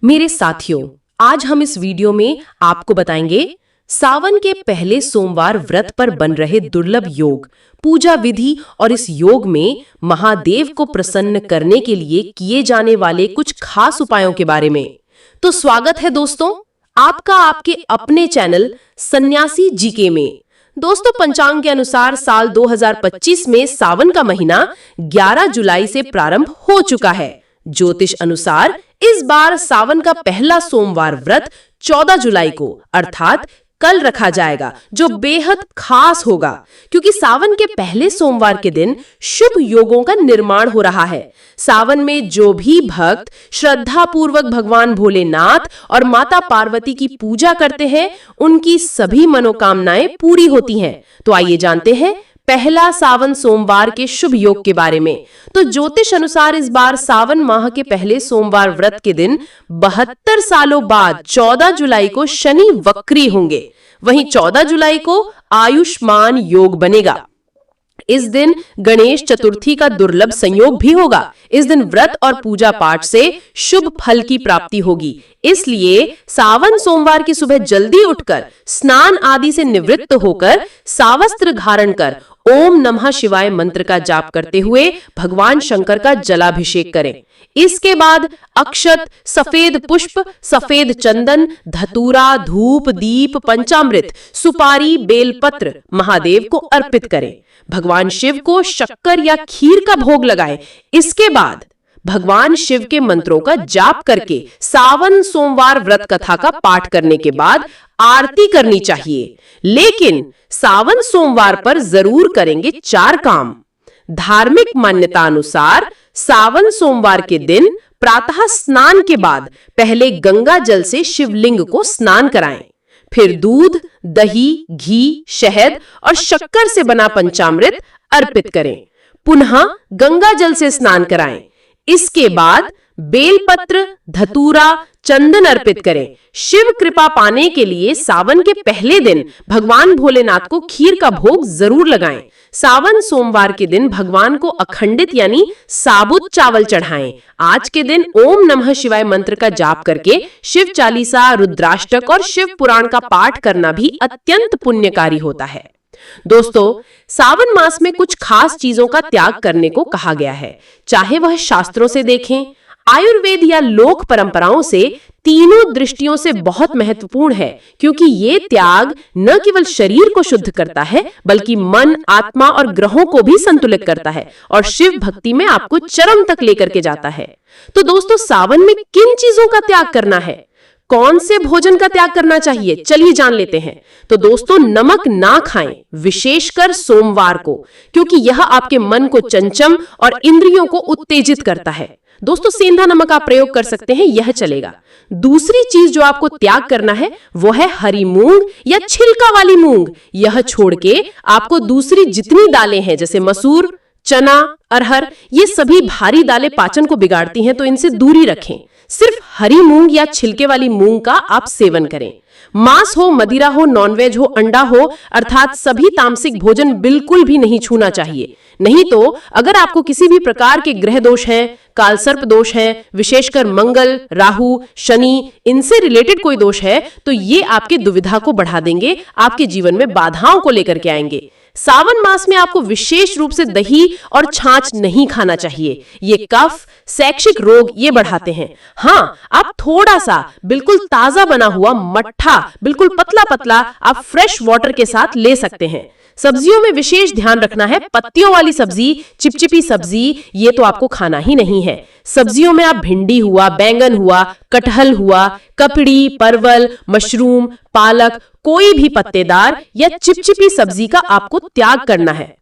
मेरे साथियों, आज हम इस वीडियो में आपको बताएंगे सावन के पहले सोमवार व्रत पर बन रहे दुर्लभ योग, पूजा विधि और इस योग में महादेव को प्रसन्न करने के लिए किए जाने वाले कुछ खास उपायों के बारे में। तो स्वागत है दोस्तों आपका आपके अपने चैनल सन्यासी जीके में। दोस्तों, पंचांग के अनुसार साल 2025 में सावन का महीना 11 जुलाई से प्रारंभ हो चुका है। ज्योतिष अनुसार इस बार सावन का पहला सोमवार व्रत 14 जुलाई को अर्थात कल रखा जाएगा, जो बेहद खास होगा क्योंकि सावन के पहले सोमवार के दिन शुभ योगों का निर्माण हो रहा है। सावन में जो भी भक्त श्रद्धा पूर्वक भगवान भोलेनाथ और माता पार्वती की पूजा करते हैं, उनकी सभी मनोकामनाएं पूरी होती हैं। तो आइए जानते हैं पहला सावन सोमवार के शुभ योग के बारे में। तो ज्योतिष अनुसार इस बार सावन माह के पहले सोमवार व्रत के दिन 72 सालों बाद 14 जुलाई को शनि वक्री होंगे। वहीं 14 जुलाई को आयुष्मान योग बनेगा। इस दिन गणेश चतुर्थी का दुर्लभ संयोग भी होगा। इस दिन व्रत और पूजा पाठ से शुभ फल की प्राप्ति होगी। इसलिए सावन सोमवार की सुबह जल्दी उठकर स्नान आदि से निवृत्त होकर सावस्त्र धारण कर ओम नमः शिवाय मंत्र का जाप करते हुए भगवान शंकर का जलाभिषेक करें। इसके बाद अक्षत, सफेद पुष्प, सफेद चंदन, धतूरा, धूप, दीप, पंचामृत, सुपारी, बेलपत्र महादेव को अर्पित करें। भगवान शिव को शक्कर या खीर का भोग लगाएं। इसके बाद भगवान शिव के मंत्रों का जाप करके सावन सोमवार व्रत कथा का पाठ करने के बाद आरती करनी चाहिए। लेकिन सावन सोमवार पर जरूर करेंगे 4 काम। धार्मिक मान्यता अनुसार सावन सोमवार के दिन प्रातः स्नान के बाद पहले गंगा जल से शिवलिंग को स्नान कराएं। फिर दूध, दही, घी, शहद और शक्कर से बना पंचामृत अर्पित करें। पुनः गंगा जल से स्नान कराएं। इसके बाद बेलपत्र, धतूरा, चंदन अर्पित करें। शिव कृपा पाने के लिए सावन के पहले दिन भगवान भोलेनाथ को खीर का भोग जरूर लगाएं। सावन सोमवार के दिन भगवान को अखंडित यानी साबुत चावल चढ़ाएं। आज के दिन ओम नमः शिवाय मंत्र का जाप करके शिव चालीसा, रुद्राष्टक और शिव पुराण का पाठ करना भी अत्यंत पुण्यकारी होता है। दोस्तों, सावन मास में कुछ खास चीजों का त्याग करने को कहा गया है। चाहे वह शास्त्रों से देखें, आयुर्वेद या लोक परंपराओं से, तीनों दृष्टियों से बहुत महत्वपूर्ण है क्योंकि ये त्याग न केवल शरीर को शुद्ध करता है बल्कि मन, आत्मा और ग्रहों को भी संतुलित करता है और शिव भक्ति में आपको चरम तक लेकर के जाता है। तो दोस्तों, सावन में किन चीजों का त्याग करना है, कौन से भोजन का त्याग करना चाहिए, चलिए जान लेते हैं। तो दोस्तों, नमक ना खाएं, विशेषकर सोमवार को, क्योंकि यह आपके मन को चंचल और इंद्रियों को उत्तेजित करता है। दोस्तों, सेंधा नमक आप प्रयोग कर सकते हैं, यह चलेगा। दूसरी चीज जो आपको त्याग करना है वो है हरी मूंग या छिलका वाली मूंग। यह छोड़ के आपको दूसरी जितनी दालें हैं जैसे मसूर, चना, अरहर, ये सभी भारी दालें पाचन को बिगाड़ती हैं, तो इनसे दूरी रखें। सिर्फ हरी मूंग या छिलके वाली मूंग का आप सेवन करें। मांस हो, मदिरा हो, नॉनवेज हो, अंडा हो, अर्थात सभी तामसिक भोजन बिल्कुल भी नहीं छूना चाहिए। नहीं तो अगर आपको किसी भी प्रकार के ग्रह दोष हैं, कालसर्प दोष हैं, विशेषकर मंगल, राहु, शनि, इनसे रिलेटेड कोई दोष है तो ये आपके दुविधा को बढ़ा देंगे, आपके जीवन में बाधाओं को लेकर के आएंगे। सावन मास में आपको विशेष रूप से दही और छाछ नहीं खाना चाहिए। ये कफ, शैक्षिक रोग ये बढ़ाते हैं। हाँ, आप थोड़ा सा बिल्कुल ताजा बना हुआ मट्ठा, बिल्कुल पतला पतला आप फ्रेश वाटर के साथ ले सकते हैं। सब्जियों में विशेष ध्यान रखना है। पत्तियों वाली सब्जी, चिपचिपी सब्जी, ये तो आपको खाना ही नहीं है। सब्जियों में आप भिंडी हुआ, बैंगन हुआ, कटहल हुआ, ककड़ी, परवल, मशरूम, पालक, कोई भी पत्तेदार या चिपचिपी सब्जी का आपको त्याग करना है।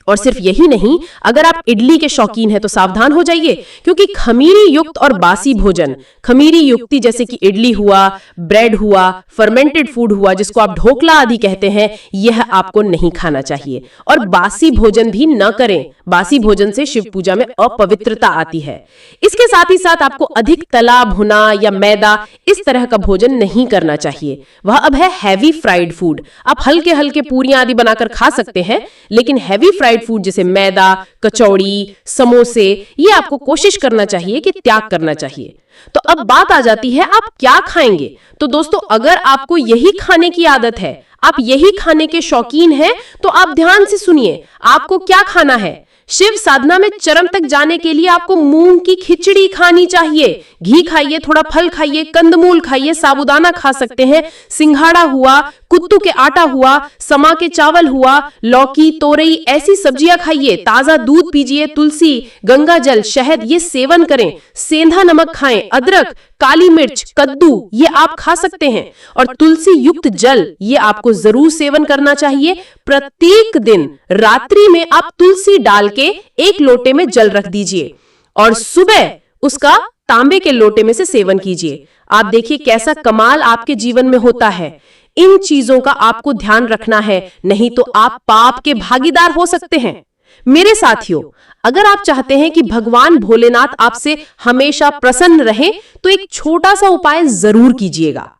और सिर्फ यही नहीं, अगर आप इडली के शौकीन हैं तो सावधान हो जाइए, क्योंकि खमीरी युक्त और बासी भोजन, खमीरी युक्ति जैसे कि इडली हुआ, ब्रेड हुआ, फर्मेंटेड फूड हुआ जिसको आप ढोकला आदि कहते हैं, यह आपको नहीं खाना चाहिए। और बासी भोजन भी न करें। बासी भोजन से शिव पूजा में अपवित्रता आती है। इसके साथ ही साथ आपको अधिक तला भुना या मैदा इस तरह का भोजन नहीं करना चाहिए। वह अब है हैवी फ्राइड फूड। आप हल्के हल्के पूरियां आदि बनाकर खा सकते हैं, लेकिन हैवी फ्राइड फ्राइड फूड जैसे मैदा, कचौड़ी, समोसे, ये आपको कोशिश करना चाहिए कि त्याग करना चाहिए। तो अब बात आ जाती है आप क्या खाएंगे। तो दोस्तों, अगर आपको यही खाने की आदत है, आप यही खाने के शौकीन हैं, तो आप ध्यान से सुनिए आपको क्या खाना है। शिव साधना में चरम तक जाने के लिए आपको मूंग की खिचड़ी खानी चाहिए। घी खाइए, थोड़ा फल खाइए, कंदमूल खाइए, साबूदाना खा सकते हैं, सिंघाड़ा हुआ, कुत्तू के आटा हुआ, समा के चावल हुआ, लौकी, तोरई, ऐसी सब्जियां खाइए, ताजा दूध पीजिए, तुलसी, गंगा जल, शहद ये सेवन करें, सेंधा नमक खाएं, अदरक, काली मिर्च, कद्दू ये आप खा सकते हैं, और तुलसी युक्त जल ये आपको जरूर सेवन करना चाहिए। प्रत्येक दिन रात्रि में आप तुलसी डाल के एक लोटे में जल रख दीजिए और सुबह उसका तांबे के लोटे में से सेवन कीजिए। आप देखिए कैसा कमाल आपके जीवन में होता है। इन चीजों का आपको ध्यान रखना है, नहीं तो आप पाप के भागीदार हो सकते हैं। मेरे साथियों, अगर आप चाहते हैं कि भगवान भोलेनाथ आपसे हमेशा प्रसन्न रहें, तो एक छोटा सा उपाय जरूर कीजिएगा।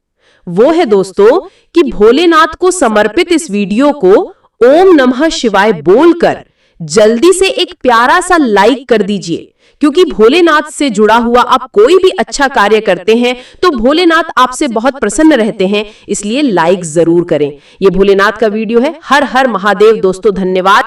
वो है दोस्तों कि भोलेनाथ को समर्पित इस वीडियो को ओम नमः शिवाय बोलकर जल्दी से एक प्यारा सा लाइक कर दीजिए, क्योंकि भोलेनाथ से जुड़ा हुआ आप कोई भी अच्छा कार्य करते हैं तो भोलेनाथ आपसे बहुत प्रसन्न रहते हैं, इसलिए लाइक जरूर करें। ये भोलेनाथ का वीडियो है। हर हर महादेव दोस्तों, धन्यवाद।